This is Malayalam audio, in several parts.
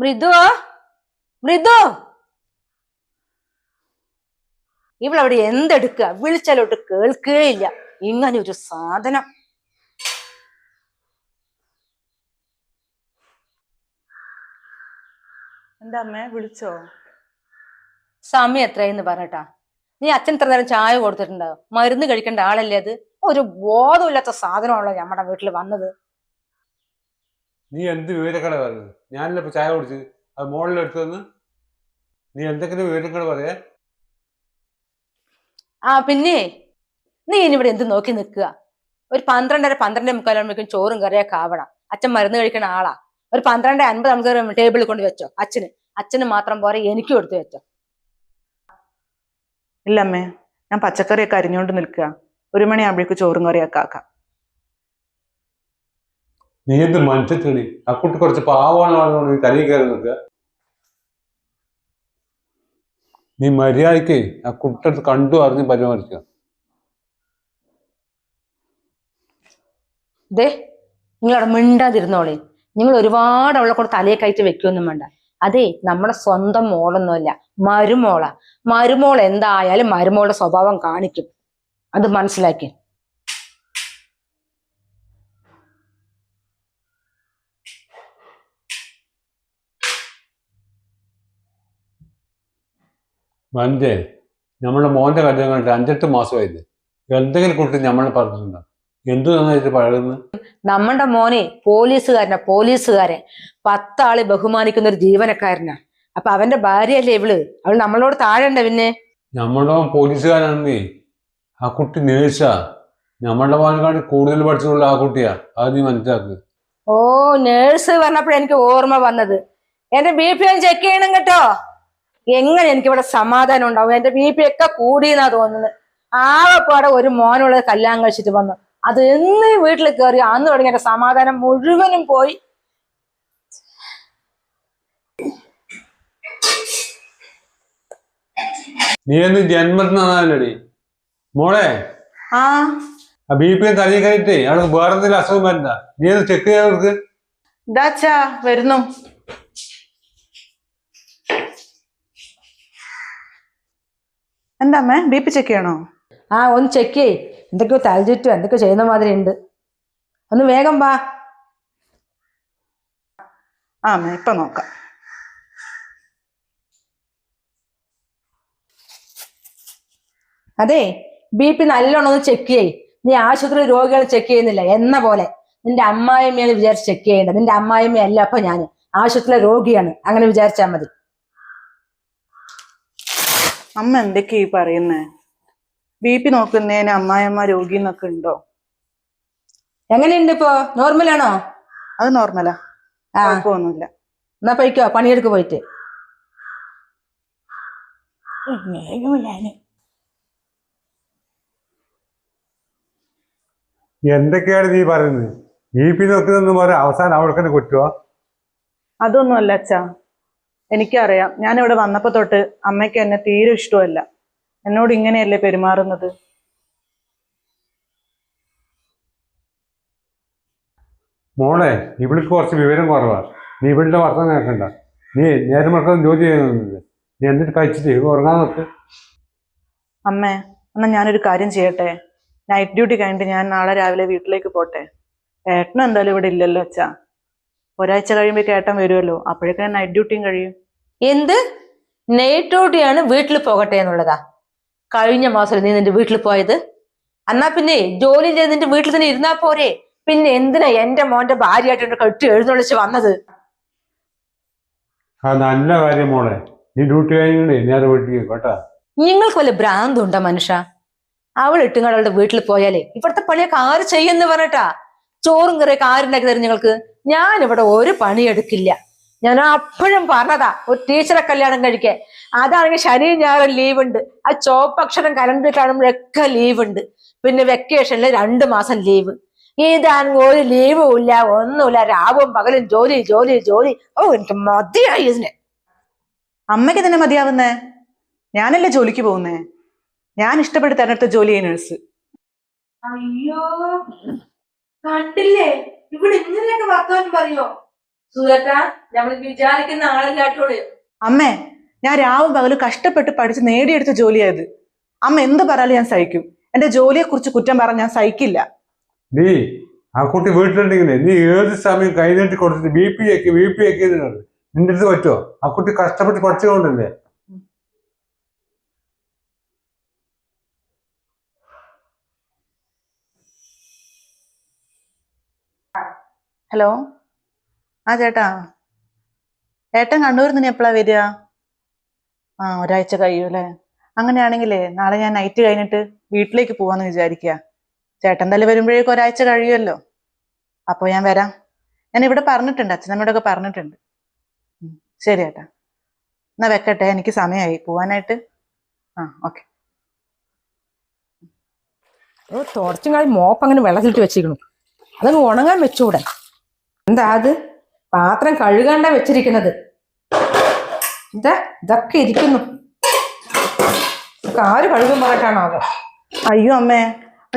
മൃദു മൃദു ഇവളവിടെ എന്തെടുക്കുക വിളിച്ചാലോട്ട് കേൾക്കുകയില്ല. ഇങ്ങനെ ഒരു സാധനം. എന്താ അമ്മേ വിളിച്ചോ? സമയം എത്രയെന്ന് പറഞ്ഞിട്ടാ? നീ അച്ഛൻ ഇത്ര നേരം ചായ കൊടുത്തിട്ടുണ്ടാവും. മരുന്ന് കഴിക്കേണ്ട ആളല്ലേ അത്? ഒരു ബോധമില്ലാത്ത സാധനമാണല്ലോ നമ്മുടെ വീട്ടിൽ വന്നത്. നീ എന്ത് വിവരങ്ങളെ പറഞ്ഞത്? ഞാനല്ല ഇപ്പൊ ചായ കുടിച്ചത്. അത് മോളിലെടുത്തെന്ന് നീ എന്തെങ്കിലും വിവരങ്ങൾ പറയാ. പിന്നെ നീ ഇനി ഇവിടെ എന്ത് നോക്കി നിൽക്കുക? ഒരു 12:30-12:45 ചോറും കറിയൊക്കെ ആവണം. അച്ഛൻ മരുന്ന് കഴിക്കുന്ന ആളാ. ഒരു 12:50 ടേബിളിൽ കൊണ്ട് വെച്ചോ. അച്ഛന് മാത്രം പോരെ, എനിക്കും എടുത്തു വെച്ചോ. ഇല്ല അമ്മേ, ഞാൻ പച്ചക്കറിയൊക്കെ അരിഞ്ഞോണ്ട് നിൽക്കുക. 1 മണിയാകുമ്പോഴേക്ക് ചോറും കറിയൊക്കെ ആക്കാം. നീ എന്ത് മനുഷ്യത്തെളി? ആ കുട്ടി കുറച്ച് പാവാണോ നീ തലയിൽ കയറി നിൽക്കുക. നീ മര്യാദയ്ക്ക് ആ കുട്ടിയെടുത്ത് കണ്ടു അറിഞ്ഞ് പരിപാലിക്കുക. നിങ്ങളവിടെ മിണ്ടാതിരുന്നോളെ. നിങ്ങൾ ഒരുപാട് അവളെ കൂടെ തലയെ കയറ്റി വെക്കൊന്നും വേണ്ട. അതെ, നമ്മുടെ സ്വന്തം മോളൊന്നുമല്ല, മരുമോളാ. മരുമോൾ എന്തായാലും മരുമോളുടെ സ്വഭാവം കാണിക്കും. അത് മനസ്സിലാക്കി. മഞ്ചേ, നമ്മുടെ മോന്റെ കല്യാണം കണ്ടിട്ട് 5-8 മാസമായത്. എന്തെങ്കിലും കുട്ടി നമ്മളെ പറഞ്ഞിട്ടുണ്ടോ? എന്തു നന്നായിട്ട് പഴകുന്നത്? നമ്മുടെ മോനെ പോലീസുകാരൻ 10 ആളെ ബഹുമാനിക്കുന്ന ഒരു ജീവനക്കാരനാ. അപ്പൊ അവന്റെ ഭാര്യയല്ലേ ഇവള്. അവൾ നമ്മളോട് താഴണ്ട. പിന്നെ നമ്മുടെ മോൻ പോലീസുകാരാണെന്നേ, ആ കുട്ടി നേഴ്സാ. നമ്മളുടെ മോനെക്കാട്ടി കൂടുതൽ പഠിച്ചിട്ടുള്ള ആ കുട്ടിയാ. അത് നീ മനസ്സിലാക്കുക. ഓ, നേഴ്സ് പറഞ്ഞപ്പോഴേ എനിക്ക് ഓർമ്മ വന്നത്. എന്റെ BP ഒന്ന് ചെക്ക് ചെയ്യണം കേട്ടോ. എങ്ങനെ എനിക്കിവിടെ സമാധാനം ഉണ്ടാവും? എന്റെ BP ഒക്കെ കൂടിയെന്നാ തോന്നുന്നത്. ആകെപ്പാടെ ഒരു മോനുള്ളത് കല്യാണം കഴിച്ചിട്ട് വന്നു. അത് എന്ന് വീട്ടിൽ കയറി അന്ന് തുടങ്ങിയ എന്റെ സമാധാനം മുഴുവനും പോയി. നീ എന്ന് ജന്മത്തിനടി മോളെ. ആ BP തലയിൽ കയറ്റേ അവൾക്ക് വേറെ എന്തെങ്കിലും അസുഖം വരണ്ട. നീ ഒന്ന് ചെക്ക് ചെയ്തവർക്ക്. ഇതാച്ചാ വരുന്നു. എന്താ അമ്മേ, BP ചെക്ക് ചെയ്യണോ? ഒന്ന് ചെക്ക് ചെയ്. എന്തൊക്കെയോ തലചുറ്റും എന്തൊക്കെയോ ചെയ്യുന്ന മാതിരി ഉണ്ട്. ഒന്ന് വേഗം വാ. അമ്മേ ഇപ്പൊ നോക്കാം. അതെ, BP നല്ലോണം ഒന്ന് ചെക്ക് ചെയ്. നീ ആശുപത്രി രോഗികൾ ചെക്ക് ചെയ്യുന്നില്ല എന്ന പോലെ നിന്റെ അമ്മായിമ്മയാണ് വിചാരിച്ച് ചെക്ക് ചെയ്യേണ്ടത്. നിന്റെ അമ്മായിമ്മ അല്ല അപ്പൊ ഞാൻ ആശുപത്രിയിലെ രോഗിയാണ്. അങ്ങനെ വിചാരിച്ചാൽ മതി. അമ്മ എന്തൊക്കെയാ ഈ പറയുന്നേ? BP നോക്കുന്നതിന് അമ്മായിയമ്മ രോഗി എന്നൊക്കെ ഉണ്ടോ? എങ്ങനെയുണ്ട് ഇപ്പോ? നോർമലാണോ? അത് നോർമലാ, കുഴപ്പമൊന്നുമില്ല. എന്നാ പോയിക്കോ, പണിയെടുക്ക് പോയിട്ട്. എന്തൊക്കെയാണ് നീ പറയുന്നത്? BP നോക്കുന്നതെന്ന് പറയാം, അവസാനം അവൾക്കെന്നെ കുറ്റുവാ. അതൊന്നും അല്ല അച്ഛാ, എനിക്കറിയാം. ഞാനിവിടെ വന്നപ്പോ തൊട്ട് അമ്മയ്ക്ക് എന്നെ തീരെ ഇഷ്ടമല്ല. എന്നോട് ഇങ്ങനെയല്ലേ പെരുമാറുന്നത്. മോളെ, ഇവൾക്ക് കുറച്ച് വിവരം കുറവാ. നീ ഇവളുടെ വർത്തം കേൾക്കണ്ട. നീ നേരം മക്കളും ജോലി ചെയ്യുന്നില്ല. നീ എന്നിട്ട് കഴിച്ചിട്ട് ഉറങ്ങാൻ നോക്ക്. അമ്മേ, എന്നാ ഞാനൊരു കാര്യം ചെയ്യട്ടെ. നൈറ്റ് ഡ്യൂട്ടി കഴിഞ്ഞിട്ട് ഞാൻ നാളെ രാവിലെ വീട്ടിലേക്ക് പോട്ടെ. ഏട്ടനും എന്തായാലും ഇവിടെ ഇല്ലല്ലോ അച്ഛാ. ഒരാഴ്ച കഴിയുമ്പോൾ ഏട്ടൻ വരുമല്ലോ, അപ്പോഴേക്കും നൈറ്റ് ഡ്യൂട്ടിയും കഴിയും. എന്ത് നൈറ്റ് ഡ്യൂട്ടിയാണ് വീട്ടിൽ പോകട്ടെ എന്നുള്ളതാ? കഴിഞ്ഞ മാസം നീ നിന്റെ വീട്ടിൽ പോയത്? എന്നാ പിന്നെ ജോലി ചെയ്ത് നിന്റെ വീട്ടിൽ തന്നെ ഇരുന്നാ പോരെ? പിന്നെ എന്തിനാ എന്റെ മോന്റെ ഭാര്യയായിട്ട് കെട്ടി എഴുന്നള്ളിച്ച് വന്നത്? ആ നല്ല കാര്യം മോളെ. നീ ഡ്യൂട്ടി കഴിഞ്ഞേ നേരെ വീട്ടിൽ കേട്ടാ. നിങ്ങൾക്ക് വല്ല ഭ്രാന്തുണ്ടോ മനുഷ്യ? അവൾ ഇട്ടുങ്ങളുടെ വീട്ടിൽ പോയാലേ ഇവിടുത്തെ പണിയൊക്കെ ആര് ചെയ്യുമെന്ന് പറഞ്ഞിട്ടാ? ചോറും കറിയൊക്കെ ആരുണ്ടാക്കി തരും നിങ്ങൾക്ക്? ഞാനിവിടെ ഒരു പണിയെടുക്കില്ല. ഞാൻ അപ്പോഴും പറഞ്ഞതാ, ഒരു ടീച്ചറെ കല്യാണം കഴിക്കാൻ. അതാണെങ്കിൽ ശനി ഞായറും ലീവ് ഉണ്ട്. ആ ചോപ്പക്ഷരം കലണ്ടറിൽ കാണുമ്പോഴൊക്കെ ലീവ് ഉണ്ട്. പിന്നെ വെക്കേഷനിൽ 2 മാസം ലീവ്. ഇതാണ് ഒരു ലീവും ഇല്ല, ഒന്നുമില്ല. രാവും പകലും ജോലി ജോലി ജോലി. ഓ, എനിക്ക് മതിയായി ഇതിന്. അമ്മയ്ക്ക് തന്നെ മതിയാവുന്നേ? ഞാനല്ലേ ജോലിക്ക് പോകുന്നേ. ഞാൻ ഇഷ്ടപ്പെട്ട് തെരഞ്ഞെടുത്ത ജോലിയായി നഴ്സ്. അയ്യോ, കണ്ടില്ലേ ഇവിടെ ഇങ്ങനെയൊക്കെ വർത്തമാനം പറയോ? സുരക്ക നമ്മൾ വിചാരിക്കുന്ന ആളല്ലാട്ടോളൂ. അമ്മേ, ഞാൻ രാവും പകലും കഷ്ടപ്പെട്ട് പഠിച്ച് നേടിയെടുത്ത ജോലിയായത്. അമ്മ എന്ത് പറയാലും ഞാൻ സഹിക്കും. എന്റെ ജോലിയെ കുറിച്ച് കുറ്റം പറഞ്ഞാൽ ഞാൻ സഹിക്കില്ല. നീ ആ കുട്ടി വീട്ടിലുണ്ടെങ്കിലേ നീ ഏത് സമയം കൈനീട്ടി കൊടുത്തിട്ട് ബി പി ആക്കി നിന്റെ അടുത്ത് പറ്റുമോ? ആ കുട്ടി കഷ്ടപ്പെട്ട് പഠിച്ചുകൊണ്ടല്ലേ. ഹലോ, ആ ചേട്ടാ, ഏട്ടൻ കണ്ണൂരിൽ നിന്ന് എപ്പോഴാ വരിക? ഒരാഴ്ച കഴിയൂല്ലേ? അങ്ങനെയാണെങ്കിലേ നാളെ ഞാൻ നൈറ്റ് കഴിഞ്ഞിട്ട് വീട്ടിലേക്ക് പോവാന്ന് വിചാരിക്കുക. ചേട്ടൻ എന്തായാലും വരുമ്പോഴേക്കും ഒരാഴ്ച കഴിയുമല്ലോ. അപ്പോൾ ഞാൻ വരാം. ഞാൻ ഇവിടെ പറഞ്ഞിട്ടുണ്ട്, അച്ഛനമ്മയോടൊക്കെ പറഞ്ഞിട്ടുണ്ട്. ശരി ഏട്ടാ, എന്നാ വെക്കട്ടെ, എനിക്ക് സമയമായി പോവാനായിട്ട്. ഓക്കെ. തുടച്ചും കാലം മോപ്പ് അങ്ങനെ വെള്ളത്തിലിട്ട് വെച്ചിരിക്കണു. അതങ്ങ് ഉണങ്ങാൻ വെച്ചൂടെ? എന്താ അത് പാത്രം കഴുകാണ്ട വെച്ചിരിക്കുന്നത്? ഇതൊക്കെ ഇരിക്കുന്നു. ആര് കഴുകും പറഞ്ഞിട്ടാണോ അത്? അയ്യോ അമ്മേ,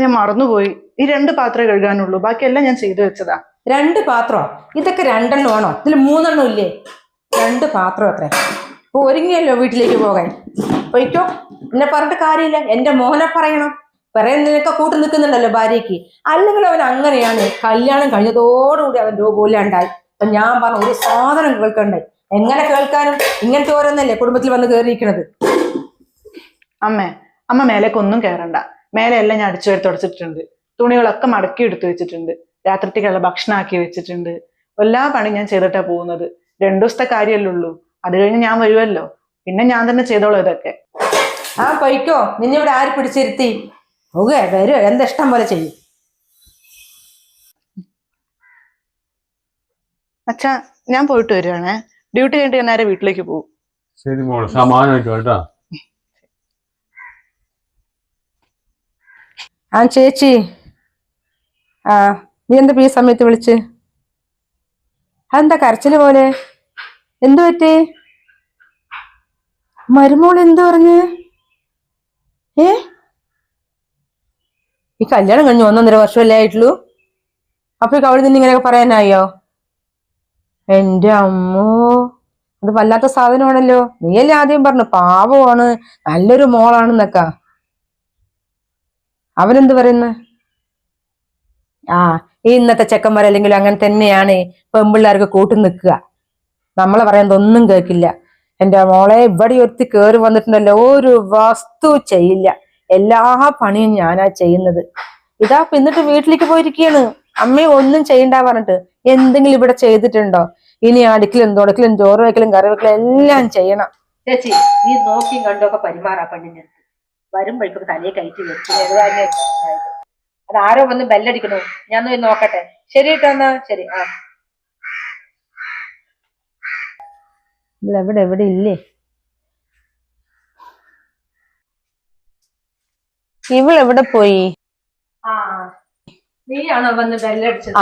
ഞാൻ മറന്നുപോയി. ഈ 2 പാത്രമേ കഴുകാനുള്ളൂ, ബാക്കിയെല്ലാം ഞാൻ ചെയ്തു വെച്ചതാ. 2 പാത്രമോ? ഇതൊക്കെ 2 ആണോ? ഇതിൽ 3 ഇല്ലേ? 2 പാത്രം അത്രേ. ഇപ്പൊ ഒരുങ്ങിയല്ലോ വീട്ടിലേക്ക് പോകാൻ. പോയിക്കോ, എന്നെ പറഞ്ഞിട്ട് കാര്യമില്ല. എന്റെ മോനെ പറയണം. പറയുന്നതിനൊക്കെ കൂട്ടു നിൽക്കുന്നുണ്ടല്ലോ ഭാര്യയ്ക്ക്. അല്ലെങ്കിൽ അവൻ അങ്ങനെയാണ്. കല്യാണം കഴിഞ്ഞതോടുകൂടി അവൻ രോഗമില്ലാണ്ടായി. അപ്പൊ ഞാൻ പറഞ്ഞ ഒരു സാധനം കേൾക്കണ്ടേ? എങ്ങനെ കേൾക്കാനും? ഇങ്ങനത്തെ ഓരോന്നല്ലേ കുടുംബത്തിൽ വന്ന് കയറിയിരിക്കണത്. അമ്മ മേലേക്കൊന്നും കയറണ്ട. മേലെ എല്ലാം ഞാൻ അടിച്ചു വരി തുടച്ചിട്ടുണ്ട്. തുണികളൊക്കെ മടക്കി എടുത്തു വെച്ചിട്ടുണ്ട്. രാത്രിത്തേക്കുള്ള ഭക്ഷണം ആക്കി വെച്ചിട്ടുണ്ട്. എല്ലാ പണിയും ഞാൻ ചെയ്തിട്ടാ പോകുന്നത്. 2 ദിവസത്തെ കാര്യമല്ലേ ഉള്ളൂ. അത് കഴിഞ്ഞ് ഞാൻ വരുമല്ലോ. പിന്നെ ഞാൻ തന്നെ ചെയ്തോളൂ ഇതൊക്കെ. പോയിക്കോ, നിന്നിവിടെ ആര് പിടിച്ചിരുത്തി? വരൂ, എന്താ ഇഷ്ടം പോലെ ചെയ്യും. അച്ഛാ, ഞാൻ പോയിട്ട് വരുവാണേ. ഡ്യൂട്ടി കഴിഞ്ഞിട്ട് ഞാൻ നേരെ വീട്ടിലേക്ക് പോകും. ശരി മോളെ, സമാധാനമായിട്ട് കേട്ടാ. ചേച്ചി, നീ എന്താ ഈ സമയത്ത് വിളിച്ച്? അതെന്താ കരച്ചില് പോലെ? എന്തു പറ്റി? മരുമോൾ എന്തു പറഞ്ഞ്? ഈ കല്യാണം കഴിഞ്ഞു 1.5 വർഷമല്ലേ ആയിട്ടുള്ളൂ. അപ്പൊ അവൾ നിന്ന് ഇങ്ങനെയൊക്കെ പറയാനായോ? എന്റെ അമ്മോ, അത് വല്ലാത്ത സാധനമാണല്ലോ. നീയല്ലേ ആദ്യം പറഞ്ഞു പാവമാണ്, നല്ലൊരു മോളാണെന്നൊക്കെ. അവനെന്ത് പറയുന്നു? ഈ ഇന്നത്തെ ചെക്കന്മാരല്ലെങ്കിലും അങ്ങനെ തന്നെയാണ്. പെമ്പിള്ളേർക്ക് കൂട്ടു നിൽക്കുക. നമ്മളെ പറയുന്നതൊന്നും കേൾക്കില്ല. എന്റെ മോളെ, ഇവിടെ ഒരുത്തി കയറി വന്നിട്ടുണ്ടല്ലോ, ഒരു വസ്തു ചെയ്യില്ല. എല്ലാ പണിയും ഞാനാ ചെയ്യുന്നത്. ഇതാ എന്നിട്ട് വീട്ടിലേക്ക് പോയിരിക്കുകയാണ്. അമ്മയെ ഒന്നും ചെയ്യണ്ട പറഞ്ഞിട്ട്. എന്തെങ്കിലും ഇവിടെ ചെയ്തിട്ടുണ്ടോ? ഇനി അടുക്കലും തുടക്കലും ചോറ് വെക്കലും കറി വെക്കലും എല്ലാം ചെയ്യണം. ചേച്ചി, നീ നോക്കിയും കണ്ടൊക്കെ പെരുമാറാ പെണ്ണിന്. വരുമ്പോഴേക്കും തലയെ കയറ്റി വെച്ചു. അത് ആരോ വന്ന് ബെല്ലടിക്കണു. ഞാൻ പോയി നോക്കട്ടെ. ശരി കേട്ടോ, എന്നാ ശരി. എവിടെ ഇല്ലേ? ഇവളെവിടെ പോയി? നീയാണോ വന്ന് ബെല്ലടിച്ചത്?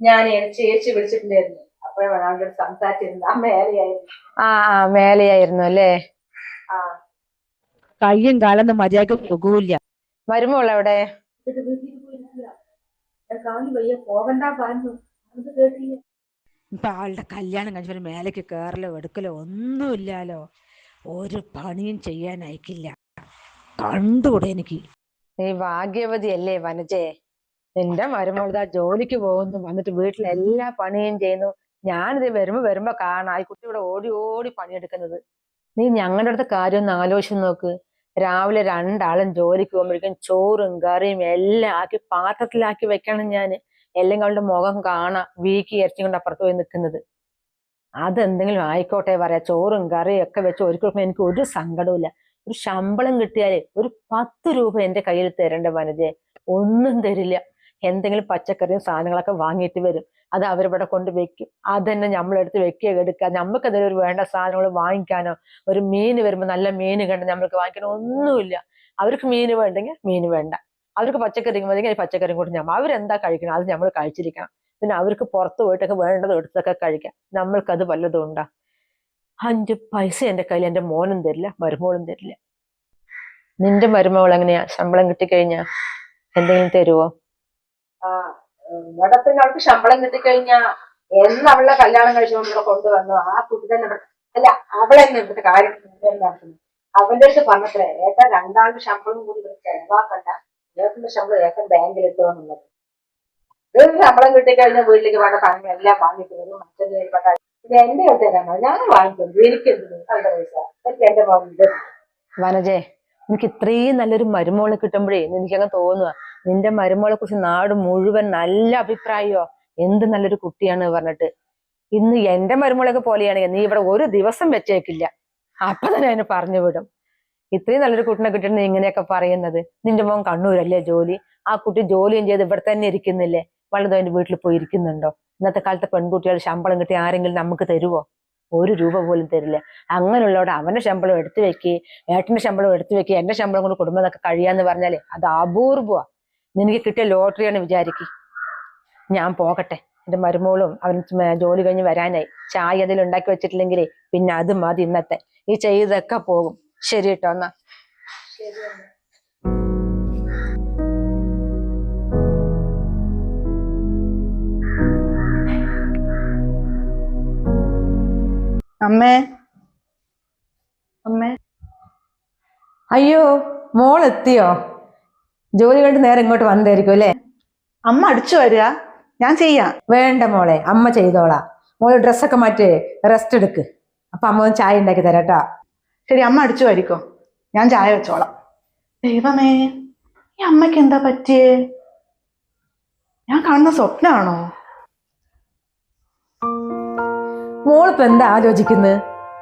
ഞാൻ ചേച്ചി വിളിച്ചിട്ടുണ്ടായിരുന്നു. അപ്പോഴാണ് സംസാരിച്ചിരുന്നത്. മേലെയായിരുന്നു അല്ലേ? കയ്യും കാലൊന്നും മര്യാദക്ക് സുഖമില്ല. വരുമോൾ എവിടെ? ഇപ്പൊ ആളുടെ കല്യാണം കഴിച്ചവര് മേലേക്ക് കയറലോ എടുക്കലോ ഒന്നുമില്ലാലോ. ഒരു പണിയും ചെയ്യാൻ അയക്കില്ല. കണ്ടുകൂടെ എനിക്ക്. നീ ഭാഗ്യവതി അല്ലേ വനജേ? നിന്റെ മരുമോൾ ജോലിക്ക് പോകുന്നു, വന്നിട്ട് വീട്ടിലെ എല്ലാ പണിയും ചെയ്യുന്നു. ഞാനിത് വരുമ്പോ കാണാം ഈ കുട്ടി ഇവിടെ ഓടി ഓടി പണിയെടുക്കുന്നത്. നീ ഞങ്ങളുടെ അടുത്ത കാര്യം ഒന്ന് ആലോചിച്ച് നോക്ക്. രാവിലെ 2 ആളും ജോലിക്ക് പോകുമ്പോഴേക്കും ചോറും കറിയും എല്ലാം ആക്കി പാത്രത്തിലാക്കി വെക്കണം ഞാന്. അല്ലെങ്കിൽ അവളുടെ മുഖം കാണാം വീക്കി ഇറച്ചി കൊണ്ട് അപ്പുറത്ത് പോയി നിൽക്കുന്നത്. അതെന്തെങ്കിലും ആയിക്കോട്ടെ പറയാ. ചോറും കറിയും ഒക്കെ വെച്ച് ഒരുക്കും എനിക്ക് ഒരു സങ്കടവും. ഒരു ശമ്പളം കിട്ടിയാലേ ഒരു 10 രൂപ എന്റെ കയ്യിൽ തരേണ്ട വനജയെ. ഒന്നും തരില്ല. എന്തെങ്കിലും പച്ചക്കറിയും സാധനങ്ങളൊക്കെ വാങ്ങിയിട്ട് വരും. അത് അവരിവിടെ കൊണ്ട് വെക്കും. അതന്നെ നമ്മളെടുത്ത് വെക്കുക എടുക്കുക. നമുക്ക് എന്തെങ്കിലും ഒരു വേണ്ട സാധനങ്ങൾ വാങ്ങിക്കാനോ, ഒരു മീൻ വരുമ്പോൾ നല്ല മീൻ കണ്ട് നമ്മൾക്ക് വാങ്ങിക്കാനോ ഒന്നുമില്ല. അവർക്ക് മീൻ വേണ്ടെങ്കിൽ മീൻ വേണ്ട. അവർക്ക് പച്ചക്കറി മതിയെങ്കിൽ പച്ചക്കറിയും കൂടി അവരെന്താ കഴിക്കണം അത് നമ്മൾ കഴിച്ചിരിക്കണം. പിന്നെ അവർക്ക് പുറത്ത് പോയിട്ടൊക്കെ വേണ്ടത് എടുത്തൊക്കെ കഴിക്കാം. നമ്മൾക്കത് വല്ലതും ഉണ്ടാ? 5 പൈസ എന്റെ കയ്യിൽ എന്റെ മോനും തരില്ല, മരുമോളും തരില്ല. നിന്റെ മരുമോൾ എങ്ങനെയാ? ശമ്പളം കിട്ടിക്കഴിഞ്ഞാ എന്തെങ്കിലും തരുവോ? ഇവിടെ പിന്നെ അവൾക്ക് ശമ്പളം കിട്ടിക്കഴിഞ്ഞാ എന്ന് അവളുടെ കല്യാണം കഴിച്ചുകൊണ്ട് ഇവിടെ കൊണ്ടുവന്നു ആ കുട്ടി തന്നെ അല്ല അവളെ തന്നെ ഇവിടുത്തെ കാര്യം നടത്തുന്നു. അവന്റെ അടുത്ത് പറഞ്ഞത്രേ ഏട്ടൻ രണ്ടാളുടെ ശമ്പളം കൂടി ഇവിടെ ചെലവാക്കണ്ട, ഏട്ടന്റെ ശമ്പളം ഏട്ടൻ ബാങ്കിൽ എത്തുമെന്നുള്ളത്. ശമ്പളം കിട്ടിക്കഴിഞ്ഞാൽ വീട്ടിലേക്ക് വേണ്ട സാധനങ്ങൾ എല്ലാം വാങ്ങിക്കുന്നത് മറ്റൊരു ഇത് എന്റെ അടുത്ത് തരാൻ ഞാൻ വാങ്ങിക്കുന്നത്. എനിക്കെന്ത് അവരുടെ പൈസ എനിക്ക് എന്റെ മോനുണ്ട്. വനജേ, എനിക്ക് ഇത്രയും നല്ലൊരു മരുമോളെ കിട്ടുമ്പോഴേ എനിക്കങ്ങ് തോന്നുക നിന്റെ മരുമോളെ കുറിച്ച് നാട് മുഴുവൻ നല്ല അഭിപ്രായമോ, എന്ത് നല്ലൊരു കുട്ടിയാണ് പറഞ്ഞിട്ട്. ഇന്ന് എന്റെ മരുമോളൊക്കെ പോലെയാണെങ്കിൽ നീ ഇവിടെ ഒരു ദിവസം വെച്ചേക്കില്ല, അപ്പൊ തന്നെ അതിന് പറഞ്ഞു വിടും. ഇത്രയും നല്ലൊരു കുട്ടിനെ കിട്ടുന്ന ഇങ്ങനെയൊക്കെ പറയുന്നത്. നിന്റെ മോൻ കണ്ണൂരല്ലേ ജോലി, ആ കുട്ടി ജോലിയും ചെയ്ത് ഇവിടെ തന്നെ ഇരിക്കുന്നില്ലേ, വളരെ അതിന്റെ വീട്ടിൽ പോയി ഇരിക്കുന്നുണ്ടോ? ഇന്നത്തെ കാലത്തെ പെൺകുട്ടികൾ ശമ്പളം കിട്ടി ആരെങ്കിലും നമുക്ക് തരുവോ? 1 രൂപ പോലും തരില്ല. അങ്ങനെയുള്ളവിടെ അവന്റെ ശമ്പളം എടുത്തു വെക്ക്, ഏട്ടന്റെ ശമ്പളം എടുത്തു വെക്ക്, എന്റെ ശമ്പളം കൊണ്ട് കുടുംബം എന്നൊക്കെ കഴിയാന്ന് പറഞ്ഞാലേ അത് അപൂർവ. നിനക്ക് കിട്ടിയ ലോട്ടറിയാണ് വിചാരിക്കും. ഞാൻ പോകട്ടെ, എന്റെ മരുമോളും അവന് ജോലി കഴിഞ്ഞ് വരാനായി. ചായ അതിൽ ഉണ്ടാക്കി വെച്ചിട്ടില്ലെങ്കിലേ പിന്നെ അത് മതി ഇന്നത്തെ. ഈ ചെയ്തൊക്കെ പോകും. ശരി കേട്ടോ എന്നാ. അമ്മേ അമ്മേ അയ്യോ, മോളെത്തിയോ? ജോലി കണ്ട് നേരെ ഇങ്ങോട്ട് വന്നായിരിക്കും അല്ലേ? അമ്മ അടിച്ചു വരിക, ഞാൻ ചെയ്യാം. വേണ്ട മോളെ, അമ്മ ചെയ്തോളാ. മോള് ഡ്രസ്സൊക്കെ മാറ്റി റെസ്റ്റ് എടുക്ക്. അപ്പൊ അമ്മ ഒന്ന് ചായ ഉണ്ടാക്കി തരാട്ടാ. ശരി, അമ്മ അടിച്ചു വരിക്കോ, ഞാൻ ചായ വെച്ചോളാം. ദൈവമേ, ഈ അമ്മയ്ക്ക് എന്താ പറ്റിയേ? ഞാൻ കാണുന്ന സ്വപ്നമാണോ? മോളിപ്പോ എന്താ ആലോചിക്കുന്നത്?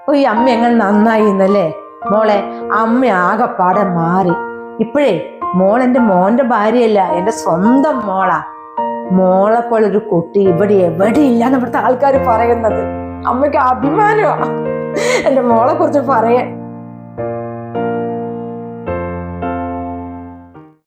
ഓ, ഈ അമ്മ എങ്ങനെ നന്നായി എന്നല്ലേ മോളെ. അമ്മ ആകെപ്പാടെ മാറി. ഇപ്പോഴേ മോളെന്റെ മോന്റെ ഭാര്യയല്ല, എന്റെ സ്വന്തം മോളാ. മോളെ പോലെ ഒരു കുട്ടി ഇവിടെ എവിടെ ഇല്ലാന്ന് ഇവിടുത്തെ ആൾക്കാർ പറയുന്നത്. അമ്മയ്ക്ക് അഭിമാനമാ എന്റെ മോളെ കുറിച്ച് പറയാൻ.